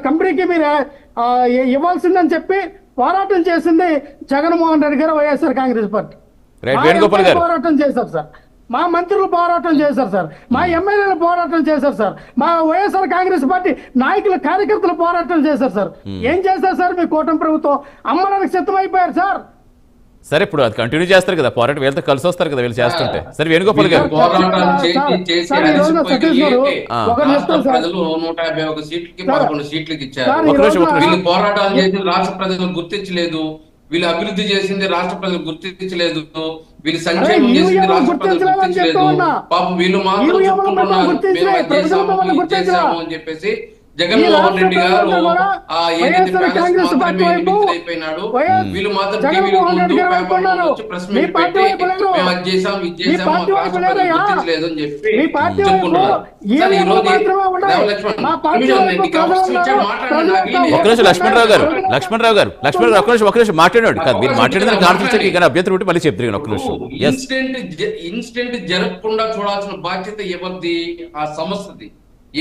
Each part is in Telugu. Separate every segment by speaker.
Speaker 1: కంపెనీకి మీరు ఇవ్వాల్సిందని చెప్పి పోరాటం చేసింది జగన్మోహన్ రెడ్డి గారు, వైఎస్ఆర్ కాంగ్రెస్ పార్టీ. పోరాటం చేశారు సార్, మా మంత్రులు పోరాటం చేశారు సార్, మా ఎమ్మెల్యేలు పోరాటం చేశారు సార్, మా వైఎస్ఆర్ కాంగ్రెస్ పార్టీ నాయకులు కార్యకర్తలు పోరాటం చేశారు సార్. ఏం చేశారు సార్ మీ కూటమి ప్రభుత్వం? అమ్మడానికి సిద్ధమైపోయారు సార్.
Speaker 2: సరే, ఇప్పుడు అది కంటిన్యూ చేస్తారు కదా పోరాటం, వీళ్ళతో కలిసి వస్తారు కదా వీళ్ళు చేస్తుంటే. సరే వేణుగోపాల్ గారు,
Speaker 3: ప్రజలు 151 సీట్లకి 11 సీట్లకి ఇచ్చారు. వీళ్ళు పోరాటాలు చేసి రాష్ట్ర ప్రజలు గుర్తించలేదు, వీళ్ళు అభివృద్ధి చేసింది రాష్ట్ర ప్రజలు గుర్తించలేదు, వీళ్ళు సంక్షేమం చేసింది రాష్ట్ర ప్రజలు గుర్తించలేదు. పాపం వీళ్ళు మాత్రం చెప్పుకుంటున్నారు మేము అది చేసాము అని చెప్పేసి. జగన్మోహన్ రెడ్డి గారు అయిపోయినాడు. వీళ్ళు మాత్రం టీవీలో ముందు పేపర్లో వచ్చి ప్రెస్ మీట్ పెట్టి మేము అది చేసాం ఇది చేసాము రాష్ట్ర ప్రజలు గుర్తించలేదు అని చెప్పి చెప్పుకుంటున్నారు.
Speaker 2: లక్ష్మణరావు గారు ఒక నిమిషం మాట్లాడాడు కాదు, మీరు మాట్లాడిన కాన్ఫరెన్స్ అభ్యర్థి ఉంటే మళ్ళీ చెప్తారు. ఒక నిమిషం.
Speaker 3: ఇన్సిడెంట్ జరగకుండా చూడాల్సిన బాధ్యత ఎవరిది? ఆ సంస్థది,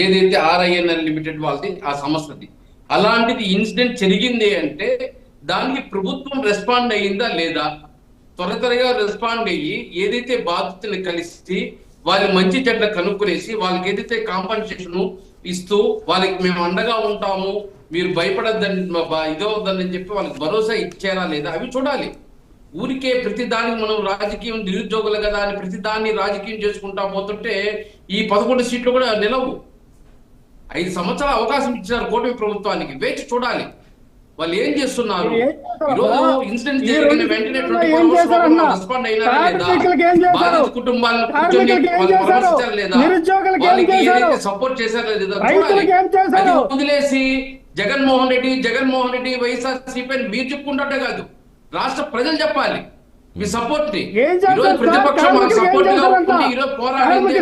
Speaker 3: ఏదైతే ఆర్ఐఎన్ఎల్ లిమిటెడ్ వాళ్ళది ఆ సంస్థది. అలాంటిది ఇన్సిడెంట్ జరిగింది అంటే దానికి ప్రభుత్వం రెస్పాండ్ అయ్యిందా లేదా? త్వరగా రెస్పాండ్ అయ్యి ఏదైతే బాధితులు కలిసి వాళ్ళ మంచి చెడ్డ కనుక్కునేసి వాళ్ళకి ఏదైతే కాంపన్సేషన్ ఇస్తూ వాళ్ళకి మేము అండగా ఉంటాము, మీరు భయపడద్దని ఇదవద్దని చెప్పి వాళ్ళకి భరోసా ఇచ్చారా లేదా అవి చూడాలి. ఊరికే ప్రతి దానికి మనం రాజకీయం నిరుద్యోగులు కదా అని ప్రతి దాన్ని రాజకీయం చేసుకుంటా పోతుంటే ఈ 11 సీట్లు కూడా నిలవు. 5 సంవత్సరాల అవకాశం ఇచ్చారు కూటమి ప్రభుత్వానికి, వేచి చూడాలి వాళ్ళు ఏం చేస్తున్నారు. ఈరోజు ఇన్సిడెంట్ జరిగిన వెంటనే 24 అవర్స్ రెస్పాండ్ అయినారా లేదా? బాధిత కుటుంబాలను కూర్చొని వాళ్ళు పరామర్శించారా లేదా? వాళ్ళకి ఏదైతే సపోర్ట్ చేశారా లేదా చూడాలి. అది వదిలేసి జగన్మోహన్ రెడ్డి వైఎస్ఆర్సీపీ మీరు చెప్పుకుంటే కాదు, రాష్ట్ర ప్రజలు చెప్పాలి మీ సపోర్ట్ ని. ఈరోజు ప్రతిపక్షం మాకు సపోర్ట్ గా ఉంటే ఈరోజు పోరాడింది.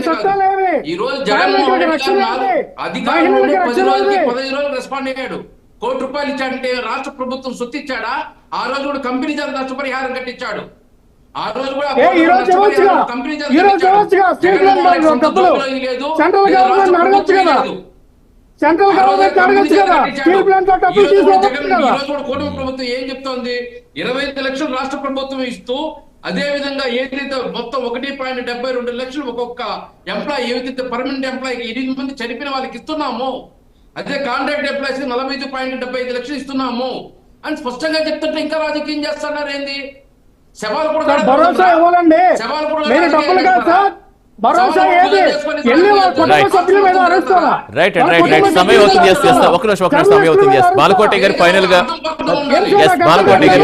Speaker 3: ఈరోజు జగన్మోహన్ రెడ్డి గారు అధికారంలో 10 రోజులకి 15 రోజులు రెస్పాండ్ అయ్యాడు. ₹1 కోటి ఇచ్చాడంటే రాష్ట్ర ప్రభుత్వం సొత్తు ఇచ్చాడా? ఆ రోజు కూడా కంపెనీ జాతి నష్టపరిహారం కట్టించాడు. ఆ రోజు కూడా కంపెనీ జాతి లేదు.
Speaker 1: సెంట్రల్ గవర్నమెంట్ అడగొచ్చు కదా, స్టీల్ ప్లాంట్ లో డబ్బులు
Speaker 3: తీసుకుంటున్నారు. కూటమి ప్రభుత్వం ఏం చెప్తోంది? 25 లక్షలు రాష్ట్ర ప్రభుత్వం ఇస్తూ అదే విధంగా ఏదైతే మొత్తం 1.72 లక్షలు ఒక్కొక్క ఎంప్లాయీ, ఏదైతే పర్మనెంట్ ఎంప్లాయీకి 8 మంది చనిపోయిన వాళ్ళకి ఇస్తున్నాము, అదే కాంట్రాక్ట్ ఎంప్లాయీస్ 45.75 లక్షలు ఇస్తున్నాము అని స్పష్టంగా చెప్తుంటే ఇంకా రాజకీయం చేస్తున్నారు ఏంది? శవాలు కూడా
Speaker 2: భరోసా ఇవ్వాలండి, డబ్బులు కాదు సార్. బాలకోటి గారు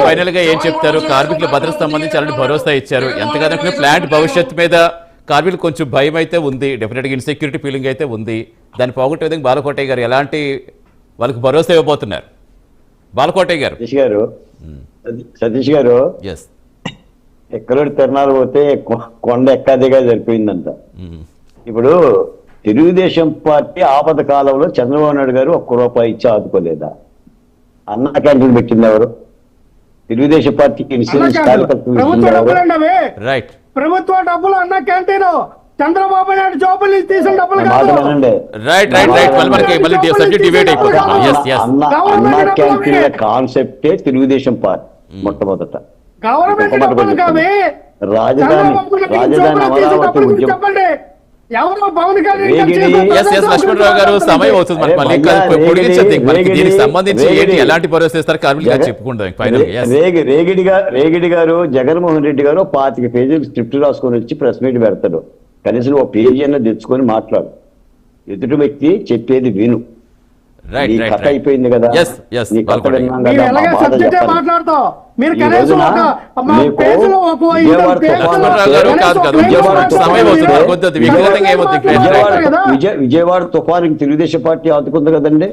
Speaker 2: ఫైనల్ గా ఏం చెప్తారు? కార్మికుల భద్రత సంబంధించి అలాంటి భరోసా ఇచ్చారు. ఎంతగానో ప్లాంట్ భవిష్యత్తు మీద కార్మికులు కొంచెం భయం అయితే ఉంది, డెఫినెట్ గా ఇన్సెక్యూరిటీ ఫీలింగ్ అయితే ఉంది. దాన్ని పోగొట్టే విధంగా బాలకోటి గారు ఎలాంటి వాళ్ళకి భరోసా ఇవ్వబోతున్నారు? బాలకోటి గారు,
Speaker 4: సతీష్ గారు, ఎక్కడో తిరణాలు పోతే కొండ ఎక్కాదిగా జరిపోయిందంట. ఇప్పుడు తెలుగుదేశం పార్టీ ఆపద కాలంలో చంద్రబాబు నాయుడు గారు ₹1 ఇచ్చి ఆదుకోలేదా? అన్నా క్యాంటీన్ పెట్టింది ఎవరు? తెలుగుదేశం పార్టీకి ఇన్సూరెన్స్
Speaker 1: ప్రభుత్వ డబ్బులు అన్నా క్యాంటీన్, చంద్రబాబు నాయుడు జోబులు తీసిన డబ్బులు.
Speaker 4: అన్నా క్యాంటీన్ కాన్సెప్టే తెలుగుదేశం పార్టీ మొట్టమొదట. రాజధాని అమరావతి ఉద్యమం.
Speaker 2: లక్ష్మణరావు గారు సమయం అవుతుంది, సంబంధించి ఎలాంటి భరోసా ఇస్తారు కార్మికులు చెప్పుకుంటాం.
Speaker 4: రేగిడి గారు, జగన్మోహన్ రెడ్డి గారు 25 పేజీలు స్క్రిప్ట్ రాసుకొని వచ్చి ప్రెస్ మీట్ పెడతాడు. కనీసం ఒక పేజీ అన్న తెచ్చుకొని మాట్లాడు. ఎదుటి వ్యక్తి చెప్పేది విను. కథ అయిపోయింది కదా, విజయవాడ తుఫానికి తెలుగుదేశం పార్టీ ఆదుకుంది కదండి.